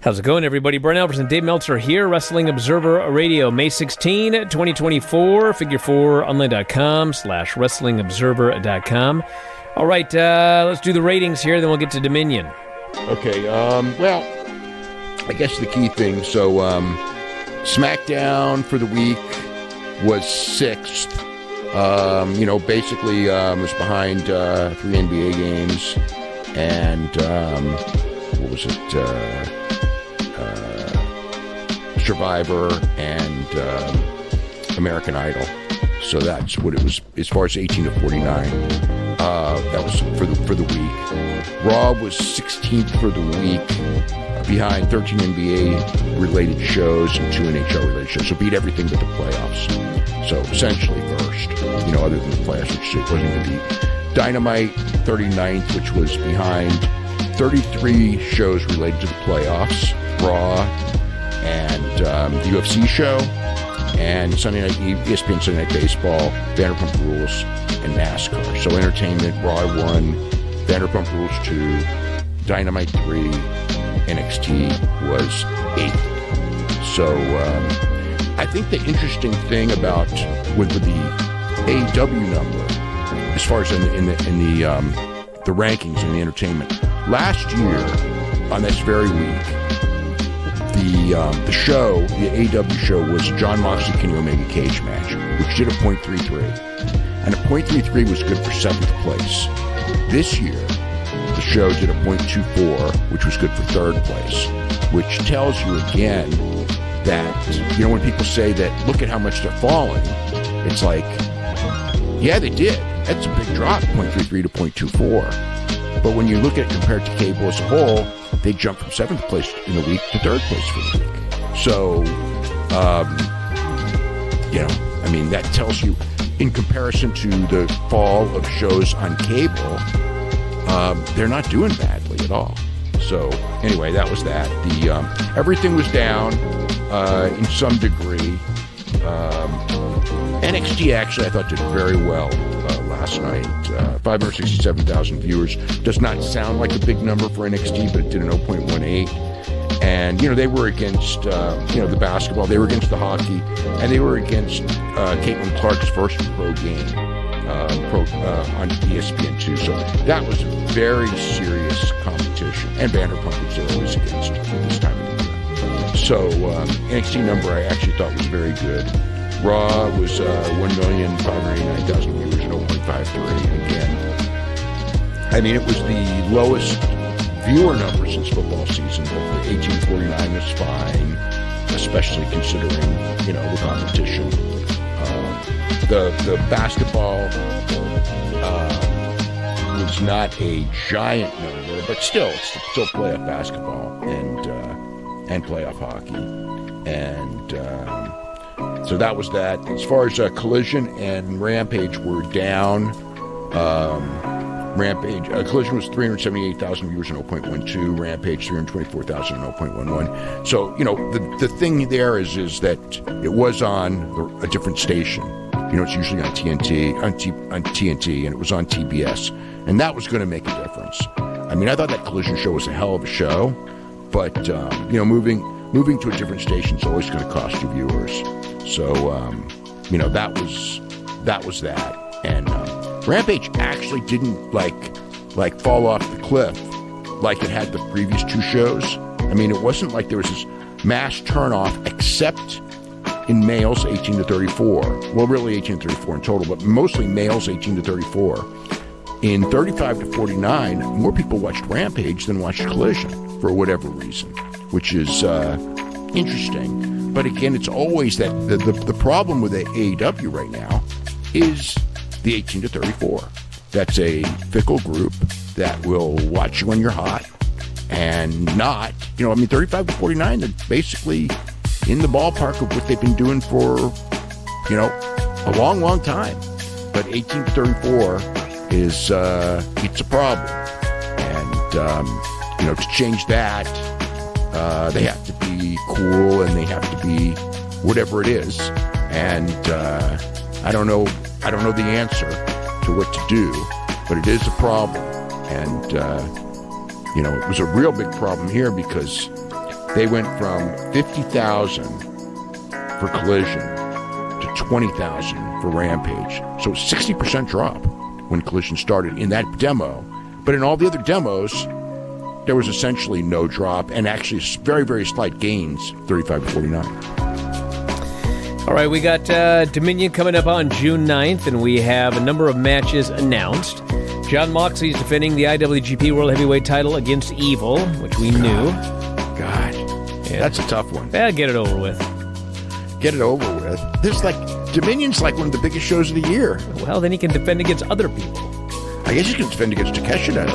How's it going, everybody? Bryan Alvarez and Dave Meltzer here, Wrestling Observer Radio, May 16, 2024, figure4online.com/wrestlingobserver.com. All right, let's do the ratings here, then we'll get to Dominion. Okay, well, I guess the key thing, so SmackDown for the week was 6th. Basically was behind 3 NBA games and, what was it, Survivor and American Idol. So that's what it was as far as 18 to 49. That was for the week. Raw was 16th for the week, behind 13 NBA-related shows and 2 NHL-related shows. So beat everything but the playoffs. So essentially first, other than the playoffs, which it wasn't going to beat. Dynamite, 39th, which was behind 33 shows related to the playoffs. Raw and the UFC show, and ESPN Sunday Night Baseball, Vanderpump Rules, and NASCAR. So entertainment, Raw 1, Vanderpump Rules 2, Dynamite 3, NXT was 8th. So I think the interesting thing about with the AEW number, as far as in the rankings in the entertainment, last year on this very week, the show, the AEW show, was Jon Moxley Kenny Omega cage match, which did a .33, and a .33 was good for 7th place. This year, the show did a .24, which was good for 3rd place, which tells you again that, when people say that, look at how much they're falling, it's like, yeah, they did. That's a big drop, .33 to .24. But when you look at it compared to cable as a whole, they jumped from 7th place in the week to 3rd place for the week. So, that tells you, in comparison to the fall of shows on cable, they're not doing badly at all. So, anyway, that was that. Everything was down in some degree. NXT actually, I thought, did very well last night. 567,000 viewers. Does not sound like a big number for NXT, but it did an 0.18. And, they were against, the basketball. They were against the hockey. And they were against Caitlin Clark's first pro game on ESPN2. So that was a very serious competition. And Vanderpump was always against this time of the year. So NXT number I actually thought was very good. Raw was 1,589,000 viewers at 0.53. Again, it was the lowest viewer number since football season, but the 1849 was fine, especially considering, the competition. The basketball was not a giant number, but still playoff basketball and playoff hockey. And so that was that. As far as Collision and Rampage were down, Collision was 378,000 viewers in 0.12, Rampage 324,000 in 0.11. So, the thing there is that it was on a different station. It's usually on TNT, and it was on TBS. And that was going to make a difference. I thought that Collision show was a hell of a show, but, moving to a different station is always going to cost you viewers. So, that was that. And Rampage actually didn't like fall off the cliff like it had the previous 2 shows. It wasn't like there was this mass turnoff, except in males 18 to 34. Well, really 18 to 34 in total, but mostly males 18 to 34. In 35 to 49, more people watched Rampage than watched Collision for whatever reason, which is interesting. But again, it's always that the problem with the AEW right now is the 18 to 34. That's a fickle group that will watch you when you're hot and not, 35 to 49, they're basically in the ballpark of what they've been doing for, a long, long time. But 18 to 34 is, it's a problem. And, to change that, they have to be cool and they have to be whatever it is. And I don't know the answer to what to do, but it is a problem. And, it was a real big problem here because They went from 50,000 for Collision to 20,000 for Rampage. So 60% drop when Collision started in that demo. But in all the other demos, there was essentially no drop and actually very, very slight gains, 35 to 49. All right, we got Dominion coming up on June 9th, and we have a number of matches announced. Jon Moxley's defending the IWGP World Heavyweight title against Evil, which we knew. God, yeah. That's a tough one. Yeah, get it over with. Get it over with. This Dominion's like one of the biggest shows of the year. Well, then he can defend against other people. I guess he can defend against Takeshita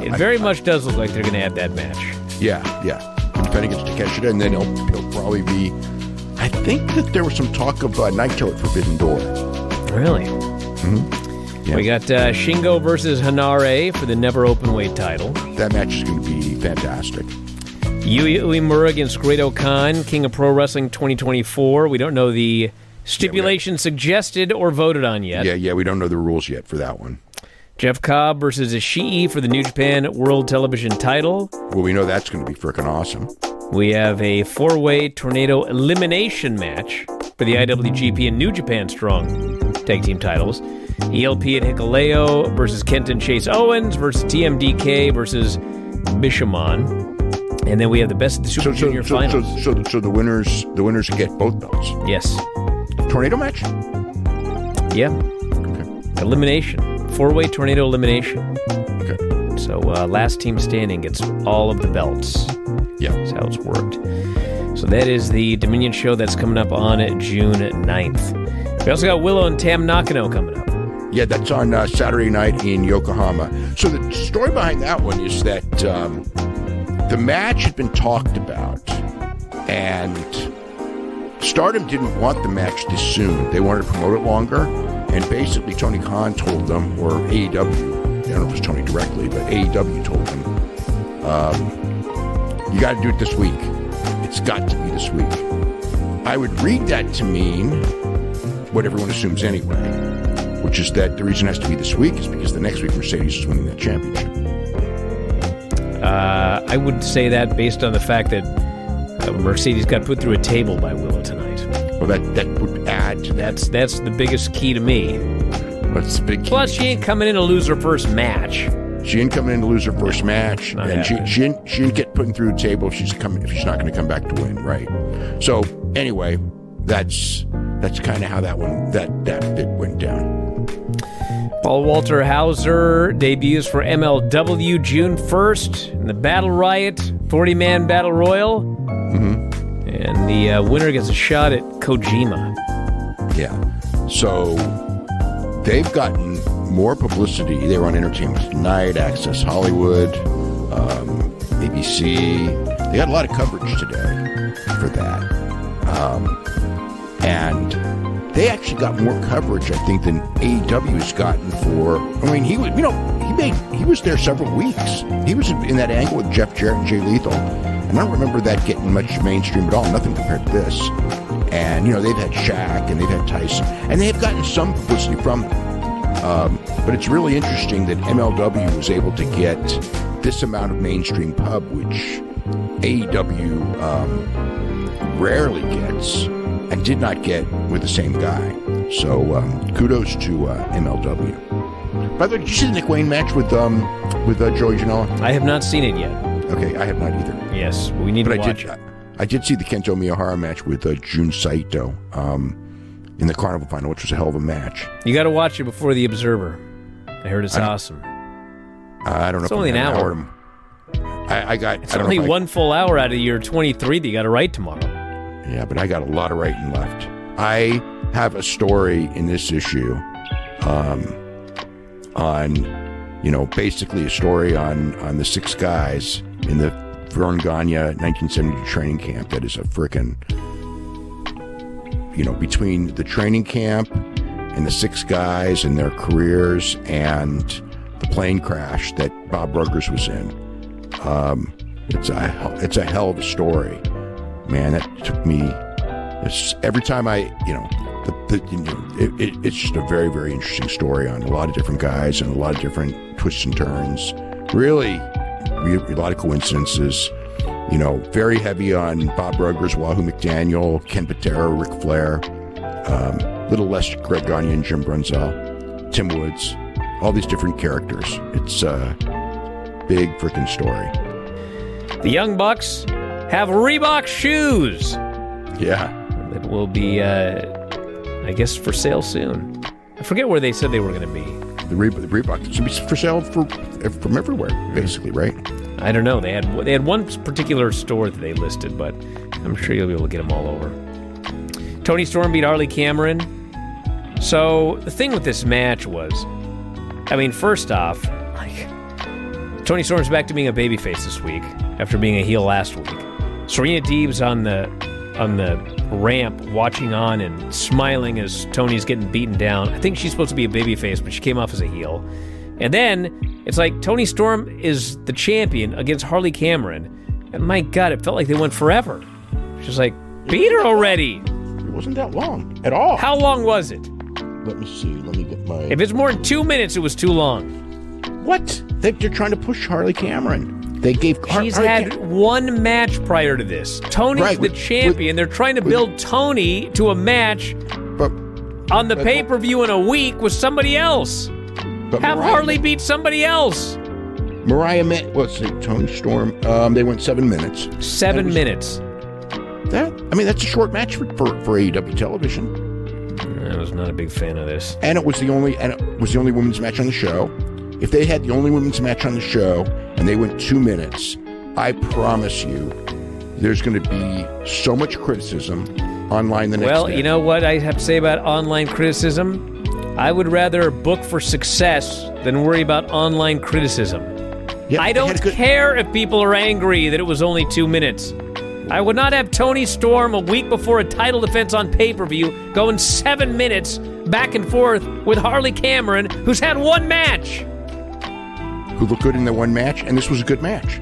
It very much does look like they're going to have that match. Yeah. Defend against Takeshita, and then he'll probably be... I think that there was some talk of Naito at Forbidden Door. Really? Mm-hmm. Yeah. We got Shingo versus Hanare for the Never Openweight title. That match is going to be fantastic. Yuya Uemura against Great-O-Khan, King of Pro Wrestling 2024. We don't know the stipulation suggested or voted on yet. Yeah, we don't know the rules yet for that one. Jeff Cobb versus Ishii for the New Japan World Television title. Well, we know that's going to be freaking awesome. We have a 4-way tornado elimination match for the IWGP and New Japan Strong Tag Team titles. ELP at Hikuleo versus Kenton Chase Owens versus TMDK versus Bishamon. And then we have the Best of the Super Junior finals. So the winners get both belts? Yes. Tornado match? Yeah. Okay. Elimination. 4-way tornado elimination. Okay. So last team standing gets all of the belts. Yeah. That's how it's worked. So that is the Dominion show that's coming up on June 9th. We also got Willow and Tam Nakano coming up. Yeah, that's on Saturday night in Yokohama. So the story behind that one is that the match had been talked about, and Stardom didn't want the match this soon. They wanted to promote it longer, and basically Tony Khan told them, or AEW, I don't know if it was Tony directly, but AEW told them, you got to do it this week. It's got to be this week. I would read that to mean what everyone assumes anyway, which is that the reason it has to be this week is because the next week Mercedes is winning that championship. I would say that based on the fact that Mercedes got put through a table by Willow tonight. Well, that would add to that. That's the biggest key to me. What's the big key? Plus, she ain't coming in to lose her first match. She ain't coming in to lose her first match, and she didn't get put through the table if she's not going to come back to win, right? So anyway, that's kind of how that bit went down. Paul Walter Hauser debuts for MLW June 1st in the Battle Riot 40-man Battle Royal. Mm-hmm. And the winner gets a shot at Kojima. Yeah. So they've gotten more publicity. They were on Entertainment Tonight, Access Hollywood, ABC. They got a lot of coverage today for that. And they actually got more coverage, I think, than AEW's gotten for. I mean, he was there several weeks. He was in that angle with Jeff Jarrett and Jay Lethal, and I don't remember that getting much mainstream at all. Nothing compared to this. And they've had Shaq and they've had Tyson, and they've gotten some publicity from them. But it's really interesting that MLW was able to get this amount of mainstream pub, which AEW rarely gets. And did not get with the same guy. So kudos to MLW. By the way, did you see the Nick Wayne match with Joey Janela? I have not seen it yet. Okay, I have not either. Yes, we need to watch it. I did see the Kento Miyahara match with Jun Saito in the Carnival final, which was a hell of a match. You got to watch it before the Observer. I heard it's awesome. I don't know. It's only an hour. It's only one full hour out of your 23 that you got to write tomorrow. Yeah, but I got a lot of writing left. I have a story in this issue on, basically a story on the 6 guys in the Vern Gagne 1972 training camp that is a frickin', between the training camp and the 6 guys and their careers and the plane crash that Bob Ruggers was in. It's a hell of a story. Man, that took me. Every time it's just a very, very interesting story on a lot of different guys and a lot of different twists and turns. Really, a lot of coincidences. very heavy on Bob Rugers, Wahoo McDaniel, Ken Patera, Ric Flair, little less Greg Gagne and Jim Brunzell, Tim Woods, all these different characters. It's a big freaking story. The Young Bucks have Reebok shoes. Yeah. That will be, I guess, for sale soon. I forget where they said they were going to be. The Reebok should be for sale from everywhere, basically, right? I don't know. They had one particular store that they listed, but I'm sure you'll be able to get them all over. Toni Storm beat Harley Cameron. So the thing with this match was, first off, Toni Storm's back to being a babyface this week after being a heel last week. Serena Deeb's on the ramp watching on and smiling as Toni's getting beaten down. I think she's supposed to be a babyface, but she came off as a heel. And then it's like Toni Storm is the champion against Harley Cameron. And my God, it felt like they went forever. She's like, beat her already. It wasn't that long at all. How long was it? Let me see. Let me get my... If it's more than 2 minutes, it was too long. What? They're trying to push Harley Cameron. They gave... She's had one match prior to this. Toni's the champion. They're trying to build Toni to a match on the pay-per-view in a week with somebody else. Have Harley beat somebody else. Toni Storm, they went 7 minutes. 7 minutes. That's a short match for AEW television. I was not a big fan of this. And it was the only women's match on the show. If they had the only women's match on the show and they went 2 minutes, I promise you there's going to be so much criticism online the next day. Well, you know what I have to say about online criticism? I would rather book for success than worry about online criticism. Yeah, I don't care if people are angry that it was only 2 minutes. I would not have Toni Storm a week before a title defense on pay-per-view going 7 minutes back and forth with Harley Cameron, who's had one match. Who looked good in the one match, and this was a good match.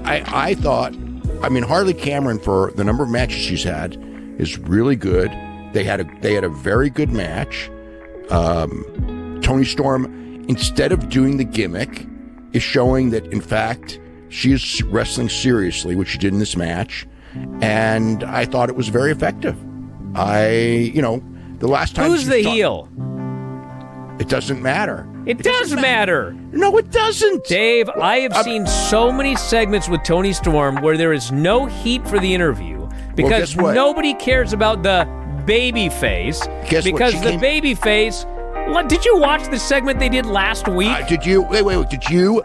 I thought, Harley Cameron, for the number of matches she's had, is really good. They had a very good match. Toni Storm, instead of doing the gimmick, is showing that, in fact, she is wrestling seriously, which she did in this match, and I thought it was very effective. The last time... Who's the heel? It doesn't matter. It does matter. No, it doesn't. Dave, I have seen so many segments with Toni Storm where there is no heat for the interview because nobody cares about the babyface. Because the babyface... Did you watch the segment they did last week? Wait,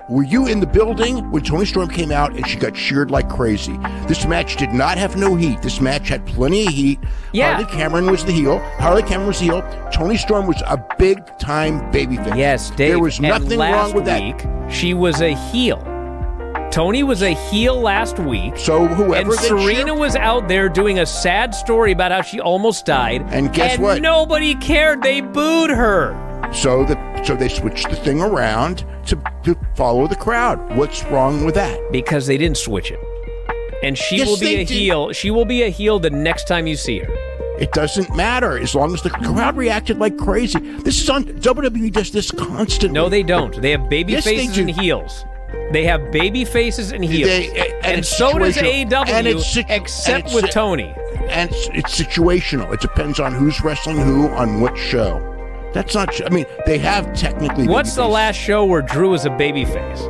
were you in the building when Toni Storm came out and she got cheered like crazy? This match did not have no heat. This match had plenty of heat. Yeah. Harley Cameron was the heel. Toni Storm was a big-time babyface. Yes, Dave. There was nothing wrong with that. Last week, she was a heel. Toni was a heel last week. So whoever and Serena was out there doing a sad story about how she almost died. And guess what? Nobody cared. They booed her. So they switched the thing around to follow the crowd. What's wrong with that? Because they didn't switch it. And she will be a heel. She will be a heel the next time you see her. It doesn't matter as long as the crowd reacted like crazy. This is on WWE does this constantly. No, they don't. They have baby faces and heels. They have baby faces and heels. And so does AEW, except with Toni. And it's situational. It depends on who's wrestling who on what show. That's not... they have technically... What's the last show where Drew was a babyface?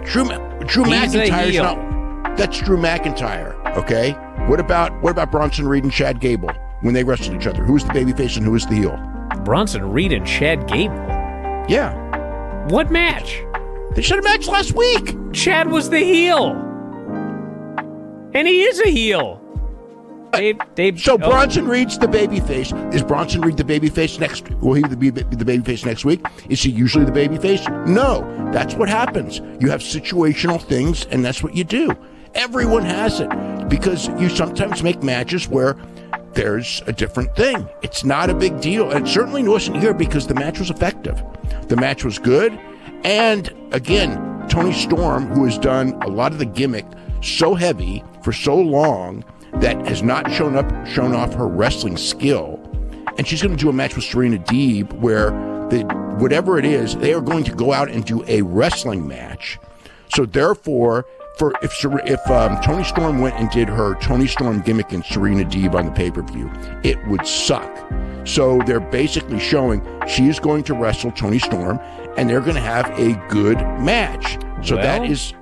Drew McIntyre's not... That's Drew McIntyre, okay? What about Bronson Reed and Chad Gable when they wrestled each other? Who was the babyface and who was the heel? Bronson Reed and Chad Gable? Yeah. What match? They should have matched last week. Chad was the heel. And he is a heel. Bronson Reed's the babyface. Is Bronson Reed the babyface next? Will he be the babyface next week? Is he usually the babyface? No. That's what happens. You have situational things, and that's what you do. Everyone has it because you sometimes make matches where there's a different thing. It's not a big deal. And it certainly wasn't here because the match was effective. The match was good. And again, Toni Storm, who has done a lot of the gimmick so heavy for so long that has not shown off her wrestling skill. And she's going to do a match with Serena Deeb where whatever it is, they are going to go out and do a wrestling match. So therefore, if Toni Storm went and did her Toni Storm gimmick and Serena Deeb on the pay-per-view, it would suck. So they're basically showing she is going to wrestle Toni Storm, and they're going to have a good match. So that is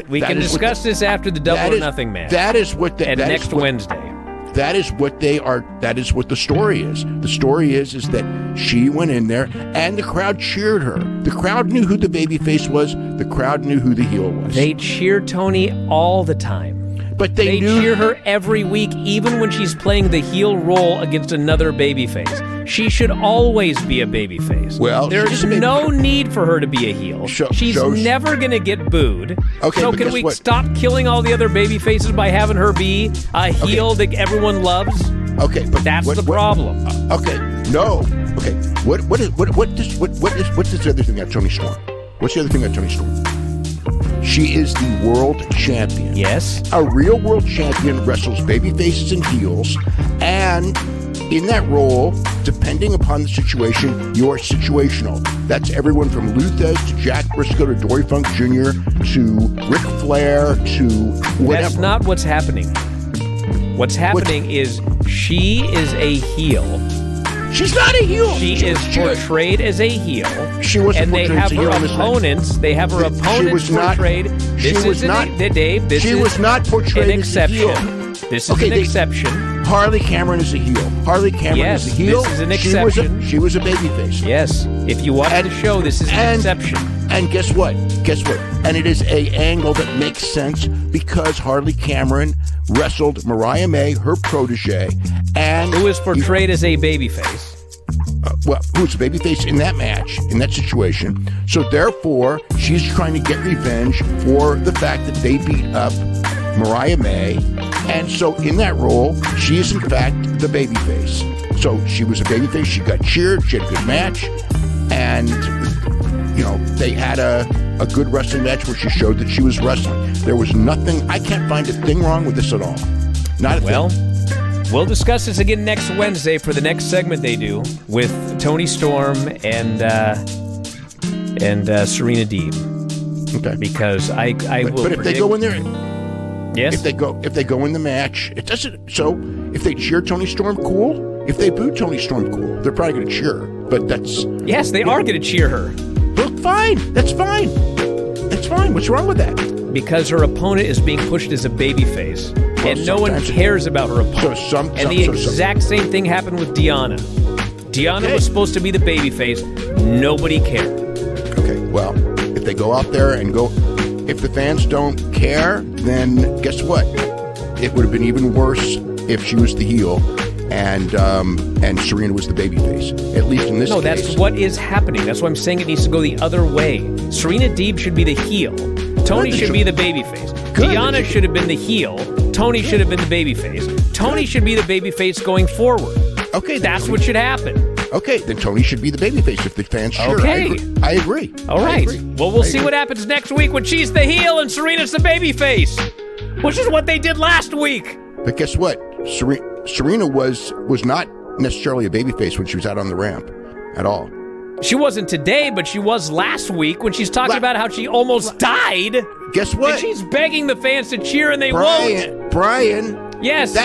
we can discuss this after the Double or Nothing match. That is what next Wednesday. That is what they are. That is what the story is. The story is that she went in there and the crowd cheered her. The crowd knew who the babyface was. The crowd knew who the heel was. They cheer Toni all the time. But they cheer her every week, even when she's playing the heel role against another babyface. She should always be a babyface. Well, there's no need for her to be a heel. She's never going to get booed. Okay, so can we stop killing all the other babyfaces by having her be a heel that everyone loves? Okay, but that's the problem. Okay, no. Okay, what's this other thing about Toni Storm? What's the other thing about Toni Storm? She is the world champion. Yes. A real world champion wrestles babyfaces and heels, and in that role, depending upon the situation, you're situational. That's everyone from Luthez to Jack Briscoe to Dory Funk Jr. to Ric Flair to whatever. That's not what's happening. What's happening is she is a heel. She's not a heel. She is portrayed as a heel. She wasn't portrayed as a heel. And they have her opponents portrayed. This is not portrayed an exception. As a heel. This is an exception. Harley Cameron is a heel. Harley Cameron is a heel. This is an exception. She was a babyface. Yes. If you watch the show, this is an exception. And guess what? And it is a angle that makes sense because Harley Cameron wrestled Mariah May, her protege, and who was portrayed as a babyface. Who's a babyface in that match, in that situation. So therefore, she's trying to get revenge for the fact that they beat up Mariah May. And so in that role, she is in fact the babyface. So she was a babyface. She got cheered. She had a good match. And, they had a good wrestling match where she showed that she was wrestling. There was nothing, I can't find a thing wrong with this at all. Not a thing. We'll discuss this again next Wednesday for the next segment they do with Toni Storm and Serena Deeb. Okay. Because I will. But if they go in there, yes. If they go in the match, it doesn't. So if they cheer Toni Storm, cool. If they boo Toni Storm, cool. They're probably going to cheer her. But that's they are going to cheer her. Look, fine. That's fine. That's fine. What's wrong with that? Because her opponent is being pushed as a babyface. And no one cares about her opponent. The exact same thing happened with Deonna. Deonna was supposed to be the babyface. Nobody cared. Okay, well, if they go out there and if the fans don't care, then guess what? It would have been even worse if she was the heel and Serena was the babyface. At least in this case. No, that's what is happening. That's why I'm saying it needs to go the other way. Serena Deeb should be the heel. Toni should be the babyface. Deonna should have been the heel. Toni should have been the babyface. Toni should be the babyface going forward. Okay, that's what should happen. Okay, then Toni should be the babyface if the fans cheer. Okay. I agree. All right. Well, we'll see what happens next week when she's the heel and Serena's the babyface, which is what they did last week. But guess what? Serena was not necessarily a babyface when she was out on the ramp at all. She wasn't today, but she was last week when she's talking about how she almost died. Guess what? And she's begging the fans to cheer and they won't. Brian. Yes.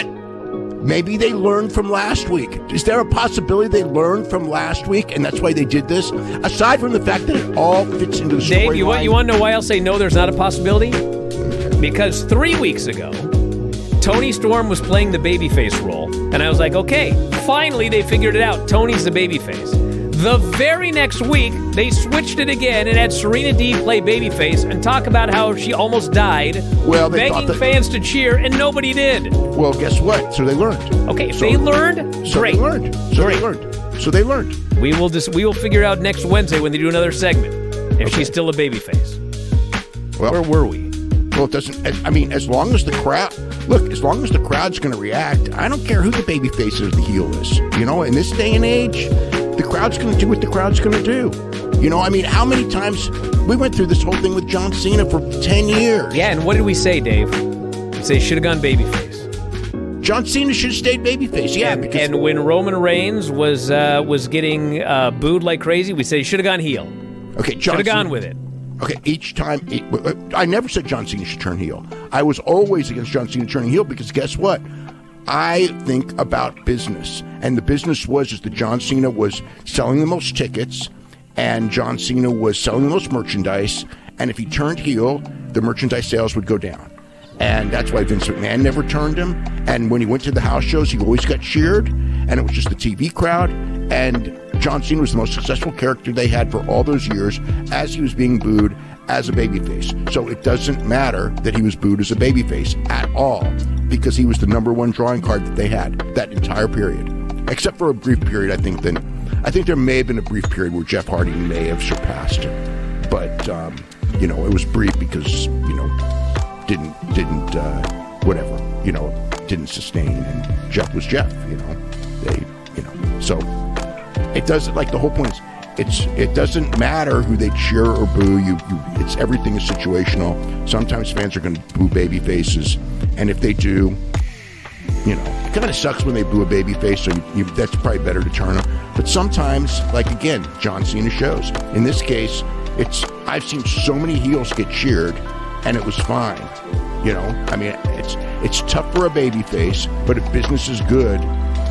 Maybe they learned from last week. Is there a possibility they learned from last week and that's why they did this? Aside from the fact that it all fits into the storyline. Dave, you want to know why I'll say no, there's not a possibility? Because 3 weeks ago, Toni Storm was playing the babyface role, and I was like, okay, finally they figured it out. Toni's the babyface. The very next week, they switched it again and had Serena Deeb play babyface and talk about how she almost died, begging fans to cheer, and nobody did. Well, guess what? So they learned. Okay, they learned. Great. So they learned. We will figure out next Wednesday when they do another segment if she's still a babyface. Well, where were we? Well, it doesn't. I mean, as long as the crowd's going to react, I don't care who the babyface or the heel is. In this day and age, the crowd's going to do what the crowd's going to do. How many times we went through this whole thing with John Cena for 10 years? Yeah, and what did we say, Dave? We say should have gone babyface. John Cena should have stayed babyface. Yeah, and when Roman Reigns was getting booed like crazy, we say should have gone heel. Okay, should have gone with it. Okay, each time, I never said John Cena should turn heel. I was always against John Cena turning heel because guess what? I think about business, and the business was that John Cena was selling the most tickets, and John Cena was selling the most merchandise, and if he turned heel, the merchandise sales would go down. And that's why Vince McMahon never turned him, and when he went to the house shows, he always got cheered, and it was just the TV crowd, and John Cena was the most successful character they had for all those years as he was being booed as a babyface. So it doesn't matter that he was booed as a babyface at all, because he was the number one drawing card that they had that entire period. Except for a brief period, I think there may have been a brief period where Jeff Hardy may have surpassed him. But, it was brief because, didn't sustain, and Jeff was Jeff, so it doesn't, like, the whole point is, it doesn't matter who they cheer or boo. It's everything is situational. Sometimes fans are going to boo babyfaces, and if they do, it kind of sucks when they boo a babyface. So that's probably better to turn them. But sometimes, like again, John Cena shows. In this case, I've seen so many heels get cheered, and it was fine. It's tough for a babyface, but if business is good,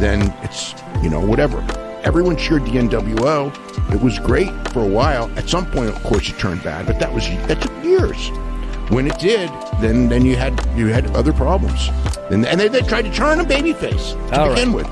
then it's whatever. Everyone cheered the NWO. It was great for a while. At some point, of course, it turned bad, but that took years. When it did, then you had other problems. And they tried to turn a babyface to begin with.